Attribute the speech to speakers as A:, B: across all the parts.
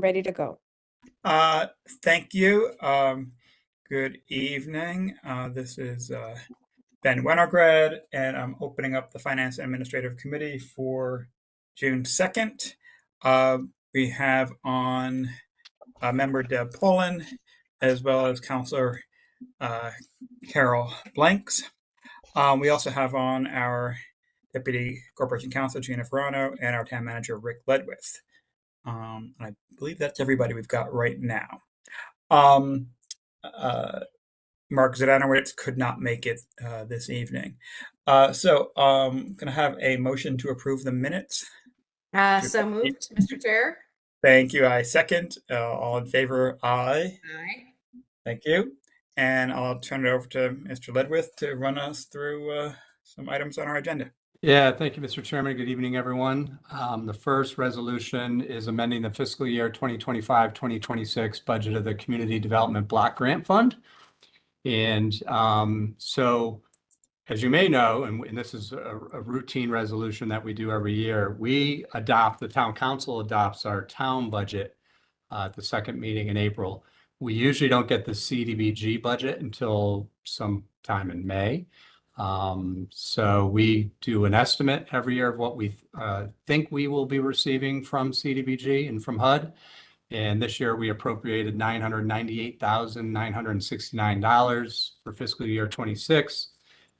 A: ready to go.
B: Thank you. Good evening. This is Ben Winograd, and I'm opening up the Finance and Administrative Committee for June 2nd. We have on member Deb Poland, as well as Councilor Carol Blanks. We also have on our Deputy Corporation Counsel, Gina Ferrano, and our Town Manager, Rick Ledwith. I believe that's everybody we've got right now. Mark Zadanowicz could not make it this evening. So I'm going to have a motion to approve the minutes.
A: So moved, Mr. Chair.
B: Thank you. I second. All in favor, aye.
A: Aye.
B: Thank you. And I'll turn it over to Mr. Ledwith to run us through some items on our agenda.
C: Yeah, thank you, Mr. Chairman. Good evening, everyone. The first resolution is amending the fiscal year 2025-2026 budget of the Community Development Block Grant Fund. And so, as you may know, and this is a routine resolution that we do every year, the town council adopts our town budget at the second meeting in April. We usually don't get the CDBG budget until sometime in May. So we do an estimate every year of what we think we will be receiving from CDBG and from HUD. And this year we appropriated $998,969 for fiscal year 26.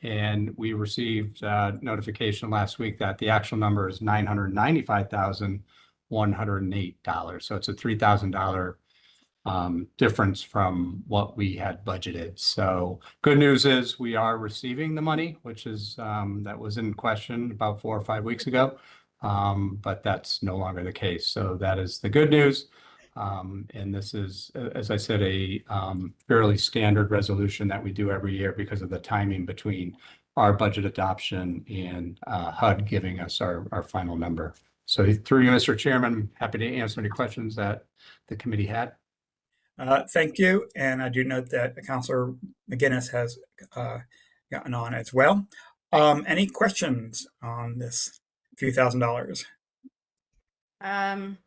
C: And we received notification last week that the actual number is $995,108. So it's a $3,000 difference from what we had budgeted. So good news is we are receiving the money, which is that was in question about 4 or 5 weeks ago, but that's no longer the case. So that is the good news. And this is, as I said, a fairly standard resolution that we do every year because of the timing between our budget adoption and HUD giving us our final number. So through you, Mr. Chairman, I'm happy to answer any questions that the committee had.
B: Thank you. And I do note that Councilor McGinnis has gotten on as well. Any questions on this few $1,000s?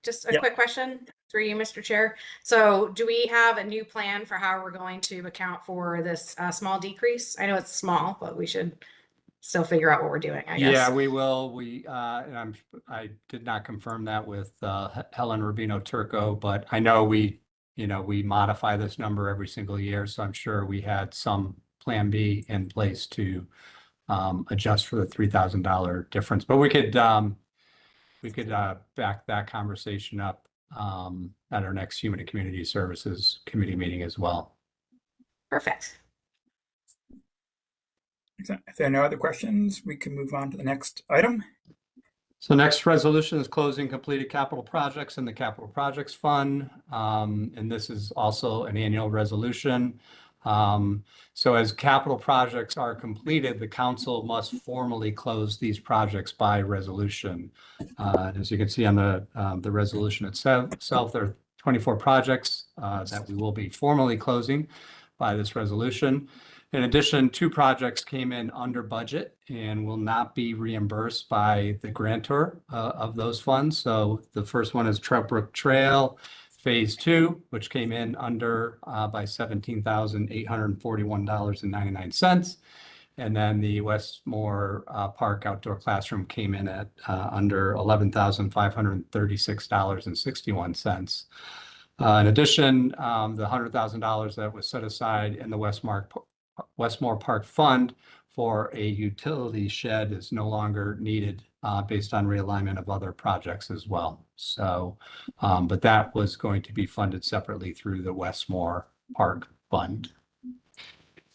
A: Just a quick question through you, Mr. Chair. So do we have a new plan for how we're going to account for this small decrease? I know it's small, but we should still figure out what we're doing, I guess.
C: Yeah, we will. And I did not confirm that with Helen Rubino Turco, but I know we modify this number every single year. So I'm sure we had some plan B in place to adjust for the $3,000 difference, but we could back that conversation up at our next Human and Community Services Committee meeting as well.
A: Perfect.
B: If there are no other questions, we can move on to the next item.
C: So next resolution is closing completed capital projects in the Capital Projects Fund. And this is also an annual resolution. So as capital projects are completed, the council must formally close these projects by resolution. As you can see on the resolution itself, there are 24 projects that we will be formally closing by this resolution. In addition, 2 projects came in under budget and will not be reimbursed by the grantor of those funds. So the first one is Trout Brook Trail Phase 2, which came in under by $17,841.99. And then the Westmore Park Outdoor Classroom came in at under $11,536.61. In addition, the $100,000 that was set aside in the Westmore Park Fund for a utility shed is no longer needed based on realignment of other projects as well. So, but that was going to be funded separately through the Westmore Park Fund.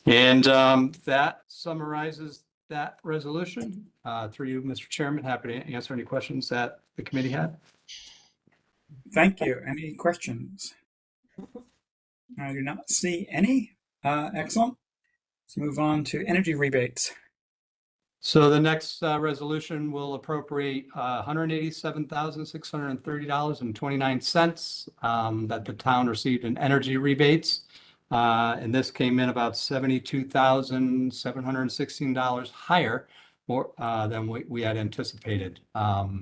C: And that summarizes that resolution. Through you, Mr. Chairman, happy to answer any questions that the committee had.
B: Thank you. Any questions? I do not see any. Excellent. Let's move on to energy rebates.
C: So the next resolution will appropriate $187,630.29 that the town received in energy rebates. And this came in about $72,716 higher more than we had anticipated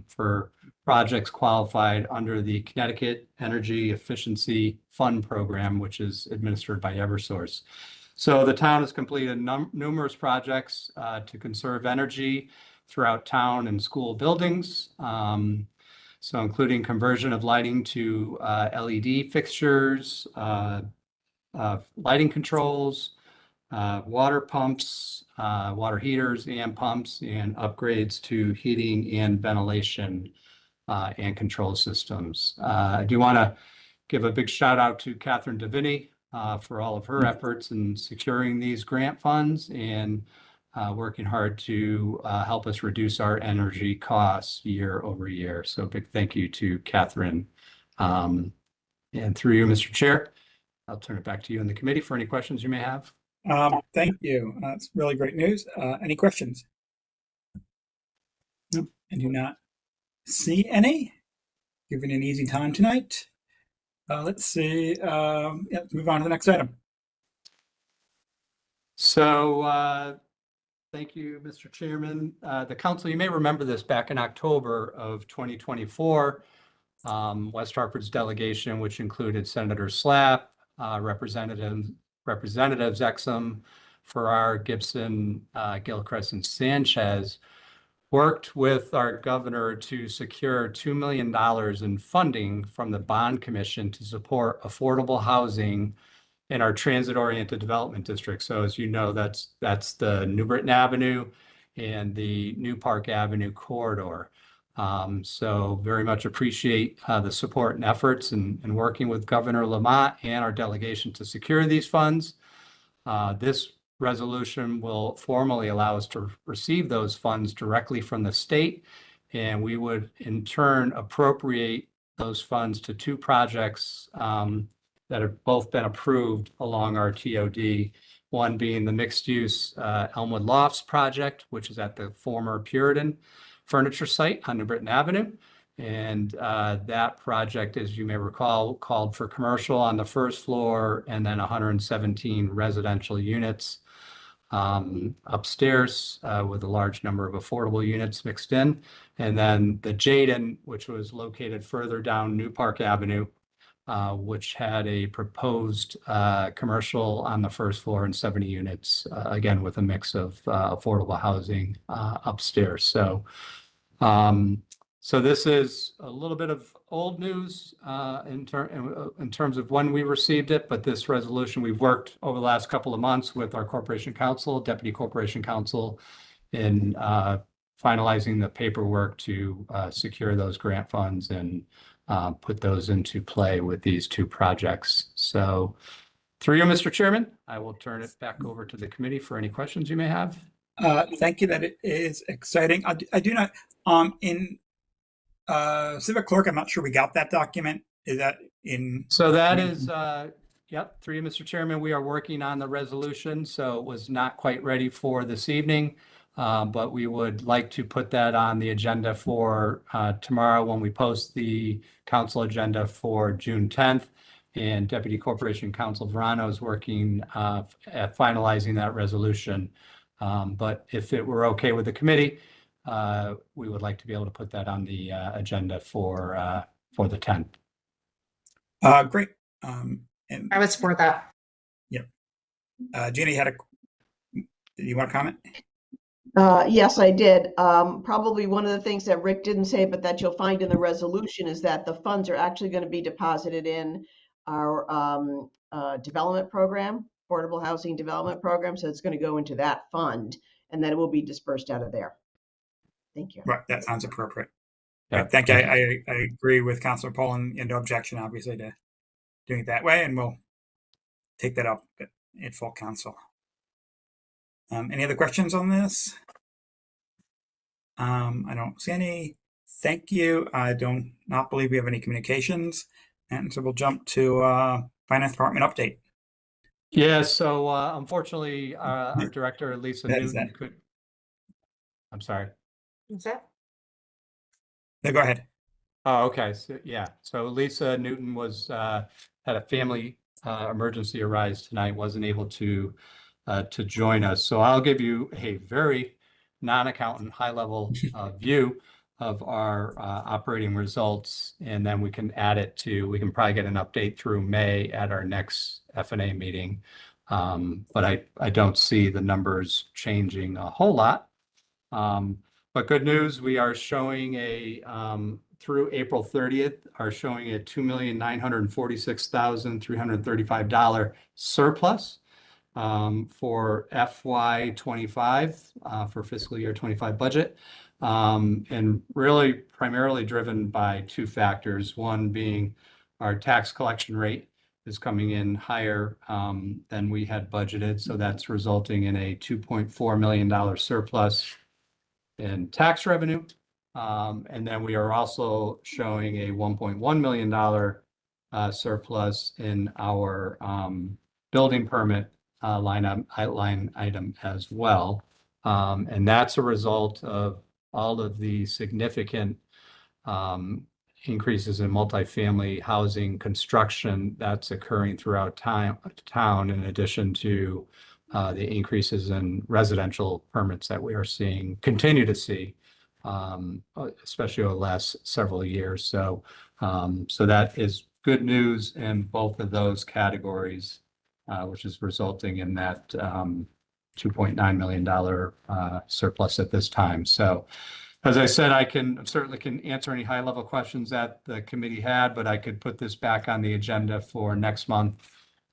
C: for projects qualified under the Connecticut Energy Efficiency Fund Program, which is administered by Eversource. So the town has completed numerous projects to conserve energy throughout town and school buildings. So including conversion of lighting to LED fixtures, lighting controls, water pumps, water heaters and pumps, and upgrades to heating and ventilation and control systems. I do want to give a big shout out to Catherine Davini for all of her efforts in securing these grant funds and working hard to help us reduce our energy costs year over year. So big thank you to Catherine. And through you, Mr. Chair, I'll turn it back to you and the committee for any questions you may have.
B: Thank you. That's really great news. Any questions? No, I do not see any. Giving an easy time tonight. Let's see. Let's move on to the next item.
C: So thank you, Mr. Chairman. The council, you may remember this back in October of 2024, West Hartford's delegation, which included Senator Slapp, Representatives Exum, Farrar, Gibson, Gilchrist, and Sanchez, worked with our governor to secure $2 million in funding from the Bond Commission to support affordable housing in our transit-oriented development district. So as you know, that's the New Britain Avenue and the New Park Avenue corridor. So very much appreciate the support and efforts in working with Governor Lamont and our delegation to secure these funds. This resolution will formally allow us to receive those funds directly from the state, and we would in turn appropriate those funds to two projects that have both been approved along our TOD, one being the mixed-use Elmwood Lofts project, which is at the former Puritan furniture site on New Britain Avenue. And that project, as you may recall, called for commercial on the first floor and then 117 residential units upstairs with a large number of affordable units mixed in. And then the Jaden, which was located further down New Park Avenue, which had a proposed commercial on the first floor and 70 units, again, with a mix of affordable housing upstairs. So this is a little bit of old news in terms of when we received it, but this resolution, we've worked over the last couple of months with our corporation counsel, deputy corporation counsel, in finalizing the paperwork to secure those grant funds and put those into play with these two projects. So through you, Mr. Chairman, I will turn it back over to the committee for any questions you may have.
B: Thank you. That it is exciting. I do not, in Civic Clerk, I'm not sure we got that document. Is that in?
C: So that is, yep, through you, Mr. Chairman, we are working on the resolution, so it was not quite ready for this evening, but we would like to put that on the agenda for tomorrow when we post the council agenda for June 10th. And Deputy Corporation Counsel Verano is working at finalizing that resolution. But if it were okay with the committee, we would like to be able to put that on the agenda for the 10th.
B: Great. And
A: I would support that.
B: Yep. Jeannie did you want to comment?
D: Yes, I did. Probably one of the things that Rick didn't say, but that you'll find in the resolution, is that the funds are actually going to be deposited in our development program, affordable housing development program. So it's going to go into that fund, and then it will be dispersed out of there. Thank you.
B: Right, that sounds appropriate.
C: Yeah.
B: Right, thank you. I agree with Councilor Paul, and no objection, obviously, to doing it that way, and we'll take that up at full council. Any other questions on this? I don't see any. Thank you. I do not believe we have any communications, and so we'll jump to Finance Department update.
C: Yeah, so unfortunately, our director, Lisa Newton, could. I'm sorry.
A: Is that?
B: No, go ahead.
C: Oh, okay. So, yeah. So Lisa Newton was had a family emergency arise tonight, wasn't able to join us. So I'll give you a very non-accountant, high-level view of our operating results, and then we can add it to, we can probably get an update through May at our next F&A meeting. But I don't see the numbers changing a whole lot. But good news, we are showing through April 30th, are showing a $2,946,335 surplus for FY25, for fiscal year 25 budget. And really primarily driven by two factors. One being our tax collection rate is coming in higher than we had budgeted. So that's resulting in a $2.4 million surplus in tax revenue. And then we are also showing a $1.1 million surplus in our building permit line item as well. And that's a result of all of the significant increases in multifamily housing construction that's occurring throughout town, in addition to the increases in residential permits that we are continue to see, especially over the last several years. So that is good news in both of those categories, which is resulting in that $2.9 million surplus at this time. So as I said, I certainly can answer any high-level questions that the committee had, but I could put this back on the agenda for next month,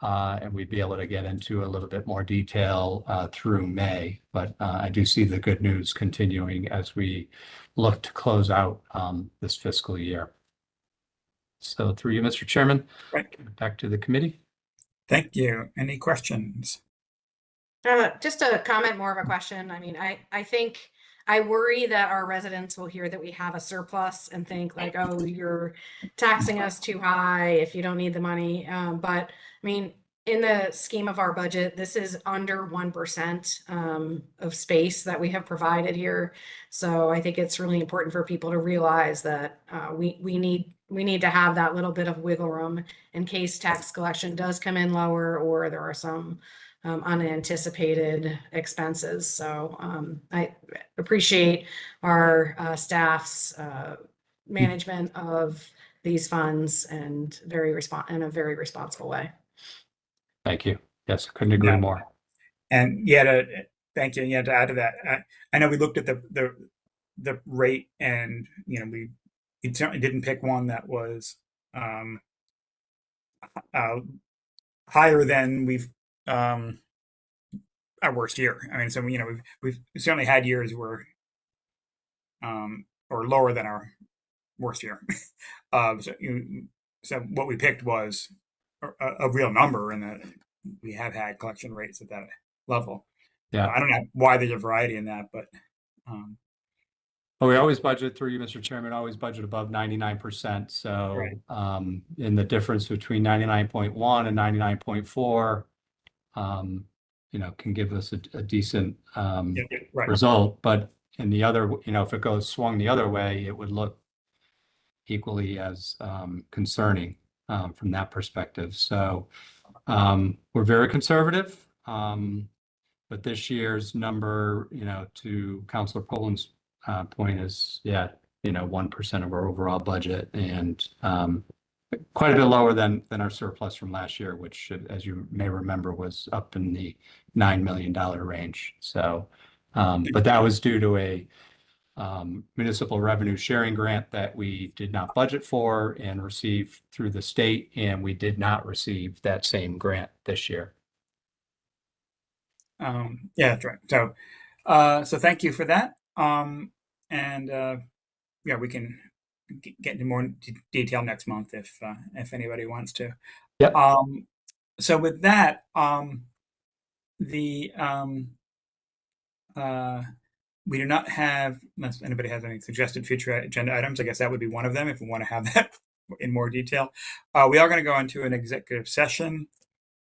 C: and we'd be able to get into a little bit more detail through May. But I do see the good news continuing as we look to close out this fiscal year. So through you, Mr. Chairman,
B: Right.
C: Back to the committee.
B: Thank you. Any questions?
A: Just a comment, more of a question. I mean, I think I worry that our residents will hear that we have a surplus and think like, oh, you're taxing us too high if you don't need the money. But I mean, in the scheme of our budget, this is under 1% of space that we have provided here. So I think it's really important for people to realize that we need to have that little bit of wiggle room in case tax collection does come in lower or there are some unanticipated expenses. So I appreciate our staff's management of these funds and in a very responsible way.
C: Thank you. Yes, couldn't agree more.
B: And thank you. Yeah, to add to that, I know we looked at the rate, and we certainly didn't pick one that was higher than we've our worst year. I mean, so we've certainly had years where or lower than our worst year. So what we picked was a real number, and that we have had collection rates at that level.
C: Yeah,
B: I don't know why there's a variety in that, but
C: well, we always budget through you, Mr. Chairman, always budget above 99%. So
B: right.
C: In the difference between 99.1 and 99.4, can give us a decent
B: Right.
C: result. But in the other, if it swung the other way, it would look equally as concerning from that perspective. So we're very conservative. But this year's number, to Councilor Poland's point is, 1% of our overall budget, and quite a bit lower than our surplus from last year, which, as you may remember, was up in the $9 million range. So, but that was due to a municipal revenue sharing grant that we did not budget for and receive through the state, and we did not receive that same grant this year.
B: Yeah, that's right. So thank you for that. We can get into more detail next month if anybody wants to.
C: Yep.
B: So with that, we do not have, unless anybody has any suggested future agenda items, I guess that would be one of them if we want to have that in more detail. We are going to go into an executive session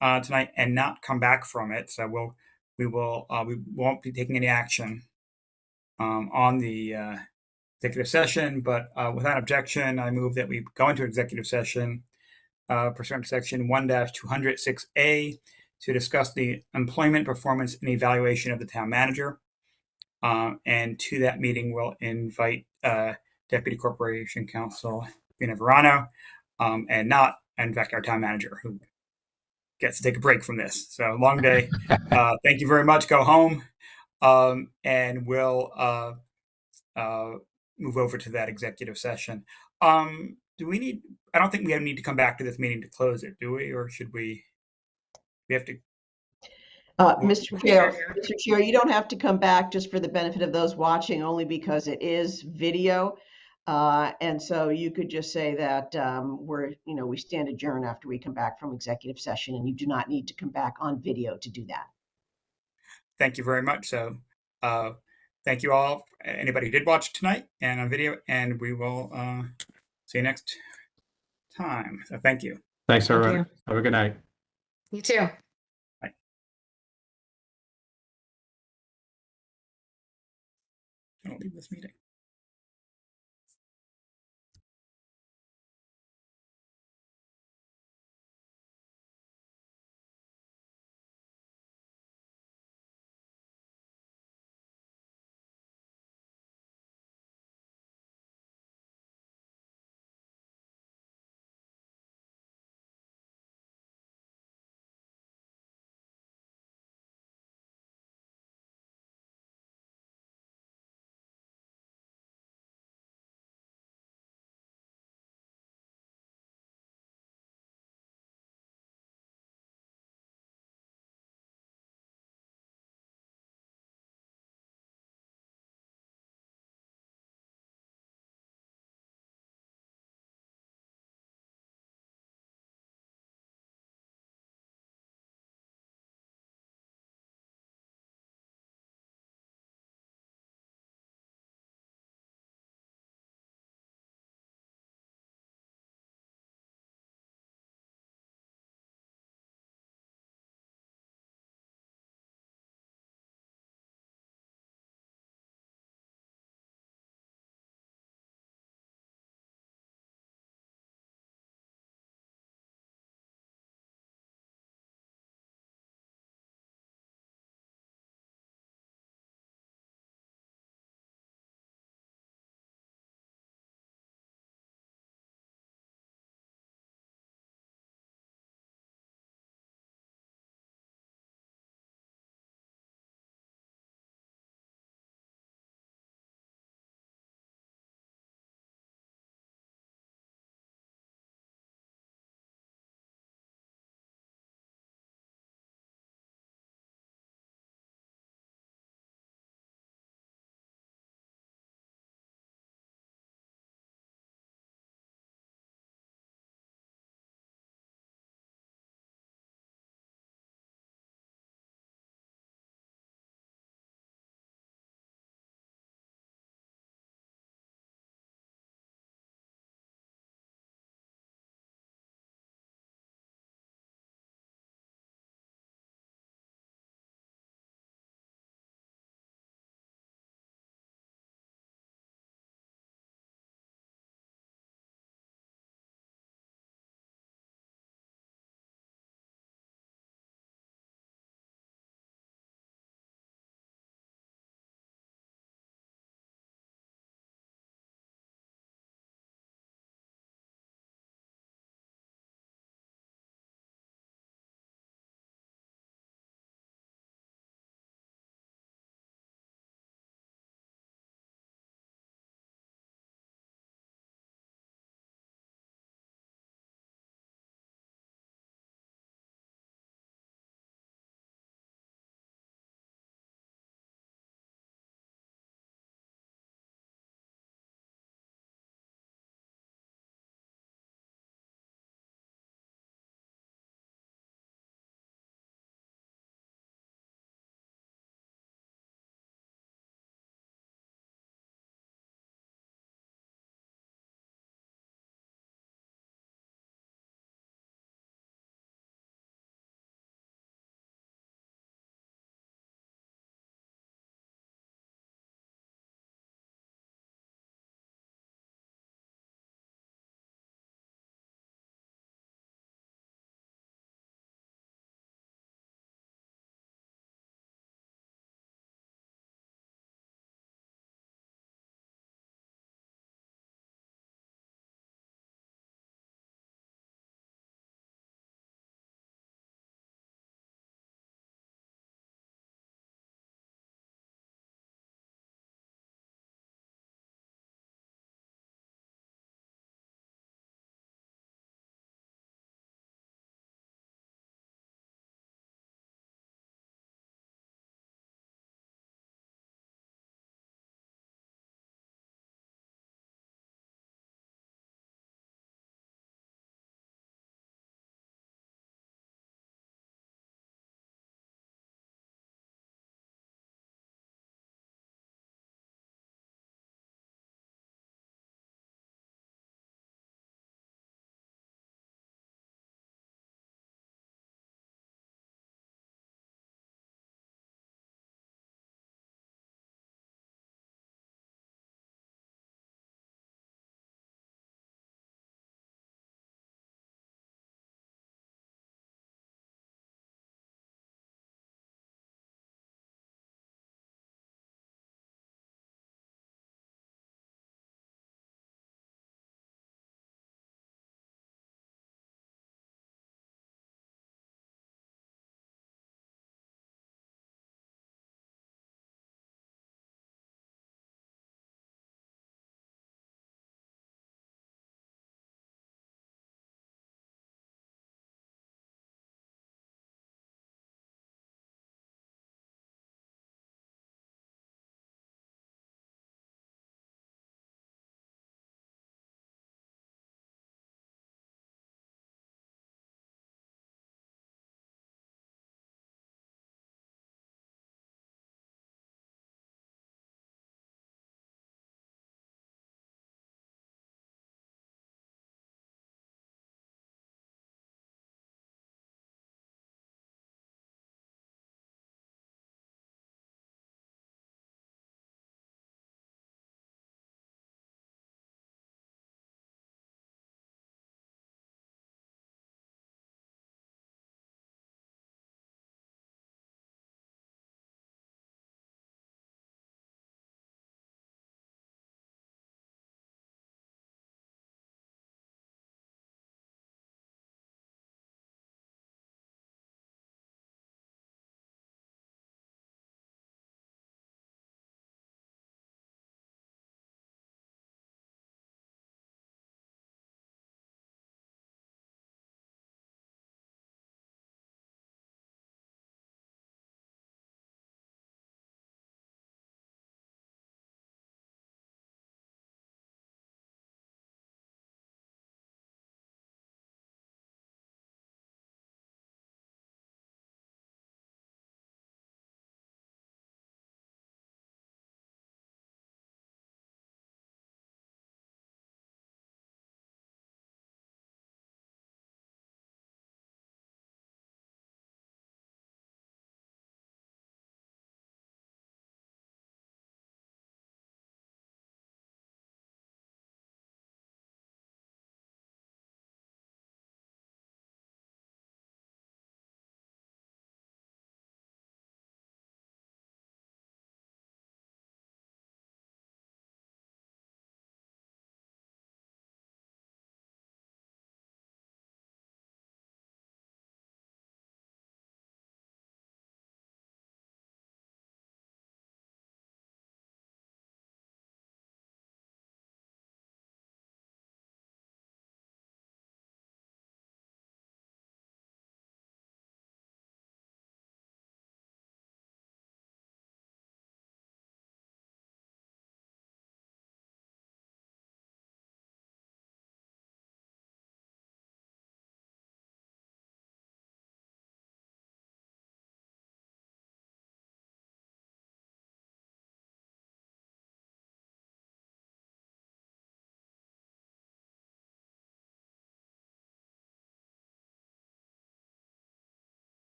B: tonight and not come back from it. So we won't be taking any action on the executive session, but without objection, I move that we go into executive session pursuant to section 1-206A to discuss the employment, performance, and evaluation of the town manager. And to that meeting, we'll invite Deputy Corporation Counsel Vina Verano, and not, in fact, our town manager, who gets to take a break from this. So long day. Thank you very much. Go home, and we'll move over to that executive session. Do we need? I don't think we need to come back to this meeting to close it, do we? Or should we? We have to.
D: Mr. Chair, you don't have to come back, just for the benefit of those watching, only because it is video. And so you could just say that we stand adjourned after we come back from executive session, and you do not need to come back on video to do that.
B: Thank you very much. So thank you all, anybody who did watch tonight and on video, and we will see you next time. So thank you.
C: Thanks,
A: Thank
C: everyone.
A: you.
C: Have a good night.
A: You too.
B: I'll leave this meeting.